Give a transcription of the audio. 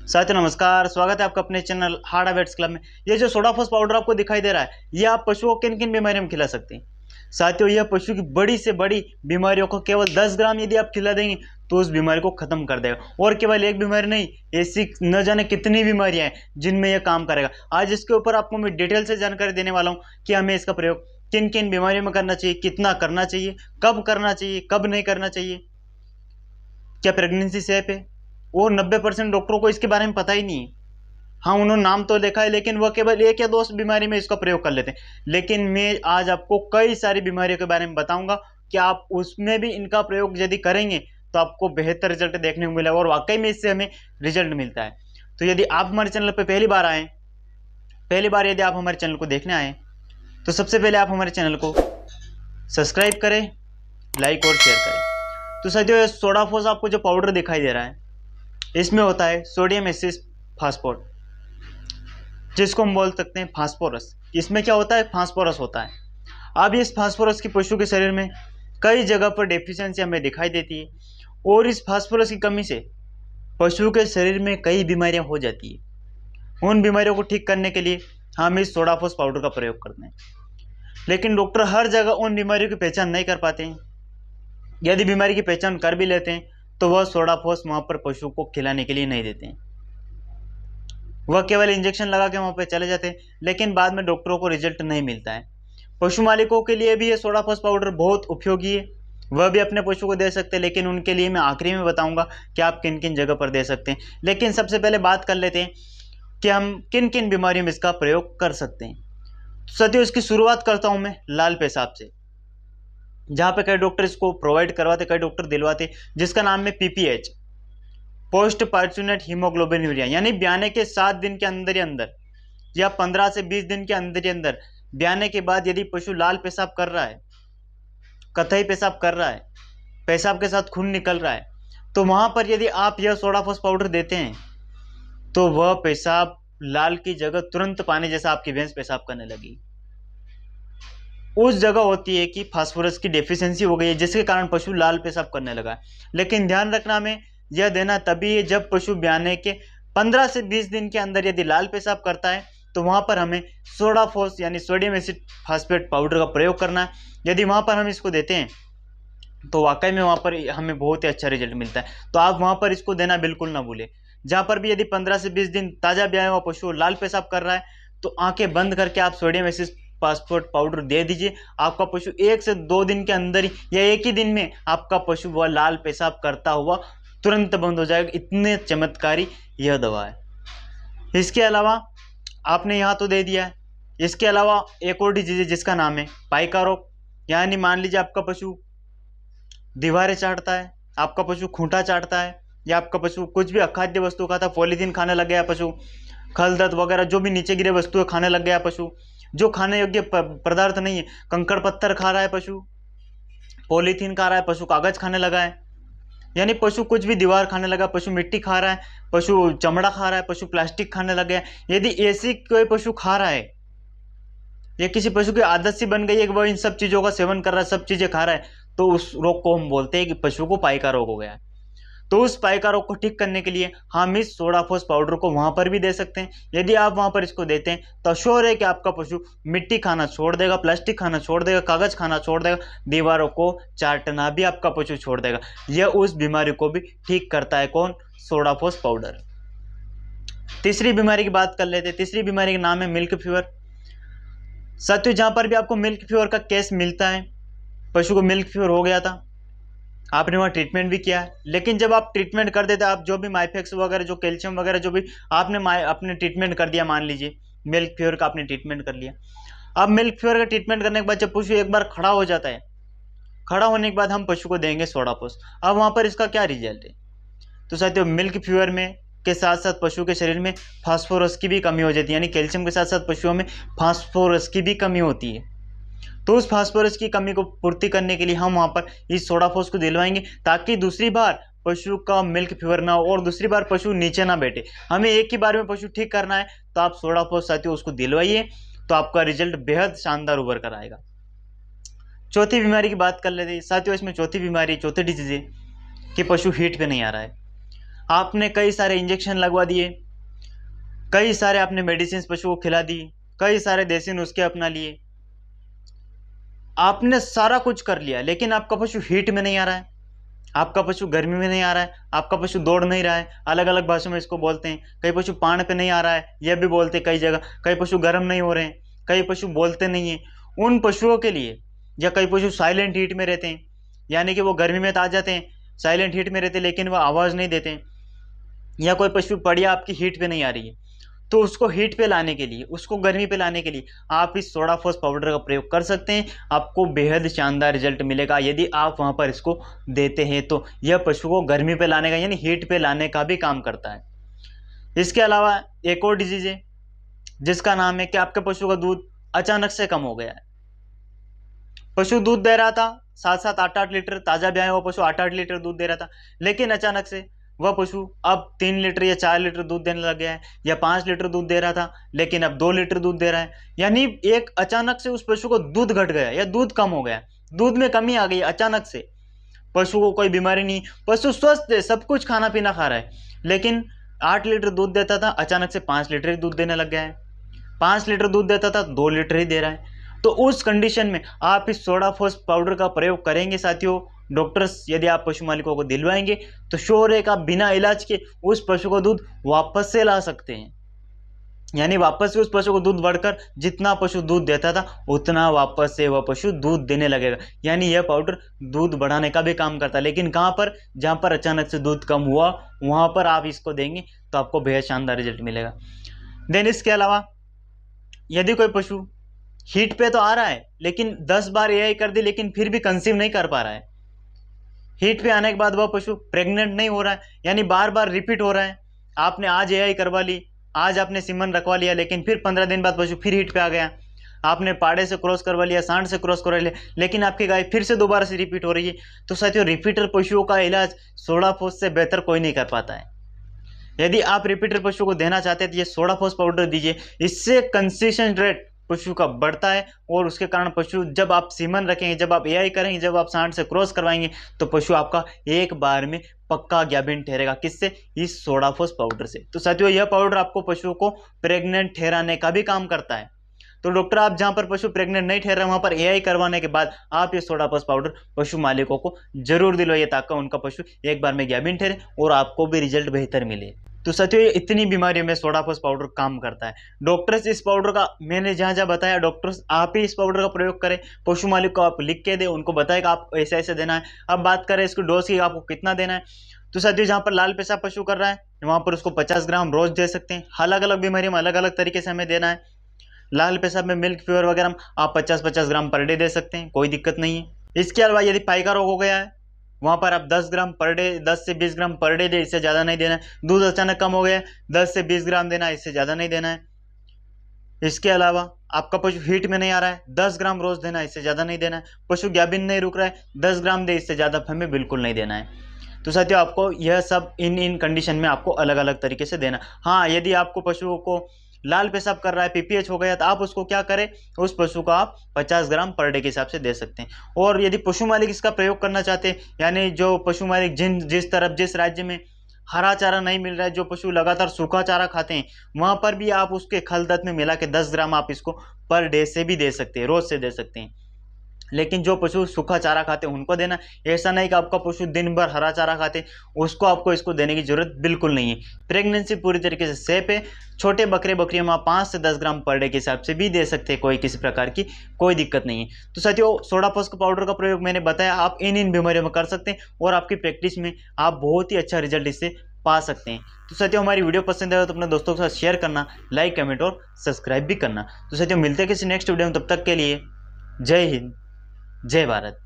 साथियों नमस्कार, स्वागत है आपका अपने चैनल हार्ड हैबिट्स क्लब में। ये जो सोडाफोस पाउडर आपको दिखाई दे रहा है, ये आप पशुओं को किन किन बीमारियों में खिला सकते हैं। साथियों, यह पशु की बड़ी से बड़ी बीमारियों को केवल 10 ग्राम यदि आप खिला देंगे तो उस बीमारी को खत्म कर देगा। और केवल एक बीमारी नहीं, ऐसी न जाने कितनी बीमारियां हैं जिनमें यह काम करेगा। आज इसके ऊपर आपको मैं डिटेल से जानकारी देने वाला हूँ कि हमें इसका प्रयोग किन किन बीमारियों में करना चाहिए, कितना करना चाहिए, कब नहीं करना चाहिए, क्या प्रेगनेंसी सेफ है। और 90% डॉक्टरों को इसके बारे में पता ही नहीं है। हाँ, उन्होंने नाम तो लिखा है लेकिन वह केवल एक या दो बीमारी में इसका प्रयोग कर लेते हैं। लेकिन मैं आज आपको कई सारी बीमारियों के बारे में बताऊंगा कि आप उसमें भी इनका प्रयोग यदि करेंगे तो आपको बेहतर रिजल्ट देखने को मिलेगा और वाकई में इससे हमें रिजल्ट मिलता है। तो यदि आप हमारे चैनल पर पहली बार यदि आप हमारे चैनल को देखने आए तो सबसे पहले आप हमारे चैनल को सब्सक्राइब करें, लाइक और शेयर करें। तो साथियों, सोडाफोस आपको जो पाउडर दिखाई दे रहा है, इसमें होता है सोडियम एसिड फास्फोरेट, जिसको हम बोल सकते हैं फास्फोरस। इसमें क्या होता है? फास्फोरस होता है। अब इस फास्फोरस की पशु के शरीर में कई जगह पर डेफिशिएंसी हमें दिखाई देती है और इस फास्फोरस की कमी से पशु के शरीर में कई बीमारियां हो जाती है। उन बीमारियों को ठीक करने के लिए हम इस सोडाफोस पाउडर का प्रयोग करते हैं। लेकिन डॉक्टर हर जगह उन बीमारियों की पहचान नहीं कर पाते हैं। यदि बीमारी की पहचान कर भी लेते हैं तो वह सोडाफोस वहां पर पशु को खिलाने के लिए नहीं देते हैं। वह केवल इंजेक्शन लगा के वहां पर चले जाते हैं, लेकिन बाद में डॉक्टरों को रिजल्ट नहीं मिलता है। पशु मालिकों के लिए भी ये सोडाफोस पाउडर बहुत उपयोगी है, वह भी अपने पशु को दे सकते हैं। लेकिन उनके लिए मैं आखिरी में बताऊंगा कि आप किन किन जगह पर दे सकते हैं। लेकिन सबसे पहले बात कर लेते हैं कि हम किन किन बीमारियों में इसका प्रयोग कर सकते हैं। साथियों, इसकी शुरुआत करता हूं मैं लाल पेशाब से, जहां पे कई डॉक्टर इसको प्रोवाइड करवाते, कई डॉक्टर दिलवाते, जिसका नाम है पीपीएच, पोस्ट पार्चुनेट हीमोग्लोबिन, यानी ब्याने के 7 दिन के अंदर ही अंदर या 15 से 20 दिन के अंदर ही अंदर ब्याने के बाद यदि पशु लाल पेशाब कर रहा है, कथई पेशाब कर रहा है, पेशाब के साथ खून निकल रहा है, तो वहां पर यदि आप यह सोडाफोस पाउडर देते हैं तो वह पेशाब लाल की जगह तुरंत पानी जैसा आपकी भैंस पेशाब करने लगी। उस जगह होती है कि फास्फोरस की डेफिशिएंसी हो गई है, जिसके कारण पशु लाल पेशाब करने लगा है। लेकिन ध्यान रखना में यह देना तभी है जब पशु ब्याने के 15 से 20 दिन के अंदर यदि लाल पेशाब करता है तो वहां पर हमें सोडाफोस यानी सोडियम एसिड फास्फेट पाउडर का प्रयोग करना है। यदि वहां पर हम इसको देते हैं तो वाकई में वहां पर हमें बहुत ही अच्छा रिजल्ट मिलता है। तो आप वहां पर इसको देना बिल्कुल ना भूलें। जहां पर भी यदि 15 से 20 दिन ताजा ब्याया हुआ पशु लाल पेशाब कर रहा है तो आंखें बंद करके आप सोडियम एसिड फास्फेट पाउडर दे दीजिए। आपका पशु 1 से 2 दिन के अंदर ही या एक ही दिन में आपका पशु वह लाल पेशाब करता हुआ तुरंत बंद हो जाएगा। इतने चमत्कारी यह दवा है। इसके अलावा आपने यहाँ तो दे दिया है, इसके अलावा एक और डिजीज है जिसका नाम है पाइका रोग। यानी मान लीजिए आपका पशु दीवारें चाटता है, आपका पशु खूंटा चाटता है, या आपका पशु कुछ भी अखाद्य वस्तु खाता है, पॉलीथीन खाने लग गया पशु, खलदत वगैरह जो भी नीचे गिरे वस्तुएं खाने लग गया पशु, जो खाने योग्य पदार्थ नहीं है, कंकड़ पत्थर खा रहा है पशु, पॉलीथीन खा रहा है पशु, कागज खाने लगा है, यानी पशु कुछ भी दीवार खाने लगा, पशु मिट्टी खा रहा है, पशु चमड़ा खा रहा है, पशु प्लास्टिक खाने लग गया। यदि ऐसी कोई पशु खा रहा है या किसी पशु की आदत सी बन गई है कि वह इन सब चीजों का सेवन कर रहा है, सब चीजें खा रहा है, तो उस रोग को हम बोलते हैं कि पशु को पाइका रोग हो गया है। तो उस पाइका रोग को ठीक करने के लिए हम इस सोडाफोस पाउडर को वहां पर भी दे सकते हैं। यदि आप वहां पर इसको देते हैं तो श्योर है कि आपका पशु मिट्टी खाना छोड़ देगा, प्लास्टिक खाना छोड़ देगा, कागज खाना छोड़ देगा, दीवारों को चाटना भी आपका पशु छोड़ देगा। यह उस बीमारी को भी ठीक करता है। कौन? सोडाफोस पाउडर। तीसरी बीमारी की बात कर लेते हैं। तीसरी बीमारी का नाम है मिल्क फीवर। साथियों, जहां पर भी आपको मिल्क फीवर का केस मिलता है, पशु को मिल्क फीवर हो गया था, आपने वहाँ ट्रीटमेंट भी किया है, लेकिन जब आप ट्रीटमेंट कर देते, आप जो भी माइफेक्स वगैरह, जो कैल्शियम वगैरह जो भी आपने ट्रीटमेंट कर दिया, मान लीजिए मिल्क फीवर का आपने ट्रीटमेंट कर लिया। अब मिल्क फीवर का ट्रीटमेंट करने के बाद जब पशु एक बार खड़ा हो जाता है, खड़ा होने के बाद हम पशु को देंगे सोडाफोस। अब वहाँ पर इसका क्या रिजल्ट है? तो साथियों, मिल्क फीवर में के साथ साथ पशु के शरीर में फास्फोरस की भी कमी हो जाती है, यानी कैल्शियम के साथ साथ पशुओं में फास्फोरस की भी कमी होती है। तो उस फास्फोरस की कमी को पूर्ति करने के लिए हम वहां पर इस सोडाफोस को दिलवाएंगे, ताकि दूसरी बार पशु का मिल्क फीवर ना हो और दूसरी बार पशु नीचे ना बैठे। हमें एक ही बार में पशु ठीक करना है, तो आप सोडाफोस साथियों उसको दिलवाइए, तो आपका रिजल्ट बेहद शानदार उभर कर आएगा। चौथी बीमारी की बात कर लेते हैं साथियों। इसमें चौथी बीमारी, चौथी डिजीज है कि पशु हीट पे नहीं आ रहा है। आपने कई सारे इंजेक्शन लगवा दिए, कई सारे आपने मेडिसिन पशु को खिला दी, कई सारे देसी नुस्खे अपना लिए, आपने सारा कुछ कर लिया, लेकिन आपका पशु हीट में नहीं आ रहा है, आपका पशु गर्मी में नहीं आ रहा है, आपका पशु दौड़ नहीं रहा है। अलग अलग भाषाओं में इसको बोलते हैं। कई पशु पाण पे नहीं आ रहा है, यह भी बोलते हैं कई जगह। कई पशु गर्म नहीं हो रहे हैं, कई पशु बोलते नहीं हैं। उन पशुओं के लिए, या कई पशु साइलेंट हीट में रहते हैं, यानी कि वो गर्मी में तो आ जाते हैं, साइलेंट हीट में रहते हैं लेकिन वो आवाज़ नहीं देते हैं, या कोई पशु पड़िया आपकी हीट पे नहीं आ रही है, तो उसको हीट पे लाने के लिए, उसको गर्मी पे लाने के लिए आप इस सोडाफॉस पाउडर का प्रयोग कर सकते हैं। आपको बेहद शानदार रिजल्ट मिलेगा यदि आप वहाँ पर इसको देते हैं तो। यह पशु को गर्मी पे लाने का यानी हीट पे लाने का भी काम करता है। इसके अलावा एक और डिजीज है जिसका नाम है कि आपके पशु का दूध अचानक से कम हो गया है। पशु दूध दे रहा था 7-7, 8-8 लीटर, ताज़ा ब्याया हुआ पशु 8-8 लीटर दूध दे रहा था, लेकिन अचानक से वह पशु अब 3 लीटर या 4 लीटर दूध देने लग गया है, या 5 लीटर दूध दे रहा था लेकिन अब 2 लीटर दूध दे रहा है। यानी एक अचानक से उस पशु को दूध घट गया या दूध कम हो गया, दूध में कमी आ गई अचानक से। पशु को कोई बीमारी नहीं, पशु स्वस्थ है, सब कुछ खाना पीना खा रहा है, लेकिन 8 लीटर दूध देता था अचानक से 5 लीटर ही दूध देने लग गया है। 5 लीटर दूध देता था 2 लीटर ही दे रहा है। तो उस कंडीशन में आप इस सोडाफॉस पाउडर का प्रयोग करेंगे साथियों। डॉक्टर्स यदि आप पशु मालिकों को दिलवाएंगे तो श्योर है कि आप बिना इलाज के उस पशु को दूध वापस से ला सकते हैं, यानी वापस से उस पशु को दूध बढ़कर जितना पशु दूध देता था उतना वापस से वह पशु दूध देने लगेगा। यानी यह पाउडर दूध बढ़ाने का भी काम करता है, लेकिन कहाँ पर, जहाँ पर अचानक से दूध कम हुआ वहाँ पर आप इसको देंगे तो आपको बेहद शानदार रिजल्ट मिलेगा। देन इसके अलावा यदि कोई पशु हीट पे तो आ रहा है लेकिन 10 बार एआई कर दी लेकिन फिर भी कंसीव नहीं कर पा रहा है, हीट पे आने के बाद वह पशु प्रेग्नेंट नहीं हो रहा है, यानी बार बार रिपीट हो रहा है, आपने आज एआई करवा ली, आज आपने सीमन रखवा लिया, लेकिन फिर 15 दिन बाद पशु फिर हीट पे आ गया, आपने पाड़े से क्रॉस करवा लिया, सांड से क्रॉस करवा लिया, लेकिन आपकी गाय फिर से दोबारा से रिपीट हो रही है। तो साथियों रिपीटर पशुओं का इलाज सोडाफॉस से बेहतर कोई नहीं कर पाता है। यदि आप रिपीटर पशु को देना चाहते हैं तो ये सोडाफॉस पाउडर दीजिए, इससे कंसीशन रेट पशु का बढ़ता है और उसके कारण पशु, जब आप सीमन रखेंगे, जब आप एआई करेंगे, जब आप सांड से क्रॉस करवाएंगे तो पशु आपका एक बार में पक्का गाभिन ठहरेगा। किससे? इस सोडाफॉस पाउडर से। तो साथियों यह पाउडर आपको पशुओं को प्रेग्नेंट ठहराने का भी काम करता है। तो डॉक्टर आप जहां पर पशु प्रेग्नेंट नहीं ठहर रहे वहां पर एआई करवाने के बाद आप ये सोडाफॉस पाउडर पशु मालिकों को जरूर दिलवाइए ताकि उनका पशु एक बार में गाभिन ठहरे और आपको भी रिजल्ट बेहतर मिले। तो साथियों ये इतनी बीमारियों में सोडाफॉस पाउडर काम करता है। डॉक्टर्स इस पाउडर का, मैंने जहां जहां बताया, डॉक्टर्स आप ही इस पाउडर का प्रयोग करें, पशु मालिक को आप लिख के दें, उनको बताएं कि आप ऐसे ऐसे देना है। अब बात करें इसको डोज की, आपको कितना देना है। तो साथियों जहां पर लाल पेशाब पशु कर रहा है वहां पर उसको 50 ग्राम रोज दे सकते हैं। अलग अलग बीमारियों में अलग अलग तरीके से हमें देना है। लाल पेशाब में मिल्क फीवर वगैरह आप 50-50 ग्राम पर डे दे सकते हैं, कोई दिक्कत नहीं है। इसके अलावा यदि पाइका रोग हो गया है वहां पर आप 10 ग्राम पर डे, 10 से 20 ग्राम पर डे दे, इससे ज़्यादा नहीं देना है। दूध अचानक कम हो गया है 10 से 20 ग्राम देना है, इससे ज़्यादा नहीं देना है। इसके अलावा आपका पशु हीट में नहीं आ रहा है 10 ग्राम रोज देना है, इससे ज़्यादा नहीं देना है। पशु गाभिन नहीं रुक रहा है 10 ग्राम दे, इससे ज़्यादा हमें बिल्कुल नहीं देना है। तो साथियों आपको यह सब इन कंडीशन में आपको अलग अलग तरीके से देना। हाँ, यदि आपको पशुओं को लाल पेशाब कर रहा है, पीपीएच हो गया, तो आप उसको क्या करें, उस पशु को आप 50 ग्राम पर डे के हिसाब से दे सकते हैं। और यदि पशु मालिक इसका प्रयोग करना चाहते हैं, यानी जो पशु मालिक जिस तरफ, जिस राज्य में हरा चारा नहीं मिल रहा है, जो पशु लगातार सूखा चारा खाते हैं, वहां पर भी आप उसके खल दत्त में मिला के 10 ग्राम आप इसको पर डे से भी दे सकते हैं, रोज से दे सकते हैं। लेकिन जो पशु सूखा चारा खाते हैं उनको देना। ऐसा नहीं कि आपका पशु दिन भर हरा चारा खाते उसको आपको इसको देने की जरूरत बिल्कुल नहीं है। प्रेगनेंसी पूरी तरीके से सेफ है। छोटे बकरे बकरियों में आप 5 से 10 ग्राम पर डे के हिसाब से भी दे सकते हैं, कोई किसी प्रकार की कोई दिक्कत नहीं है। तो साथियों सोडाफॉस पाउडर का प्रयोग मैंने बताया, आप इन बीमारियों में कर सकते हैं और आपकी प्रैक्टिस में आप बहुत ही अच्छा रिजल्ट इससे पा सकते हैं। तो साथियों हमारी वीडियो पसंद आए तो अपने दोस्तों के साथ शेयर करना, लाइक, कमेंट और सब्सक्राइब भी करना। तो साथियों मिलते हैं किसी नेक्स्ट वीडियो में, तब तक के लिए जय हिंद, जय भारत।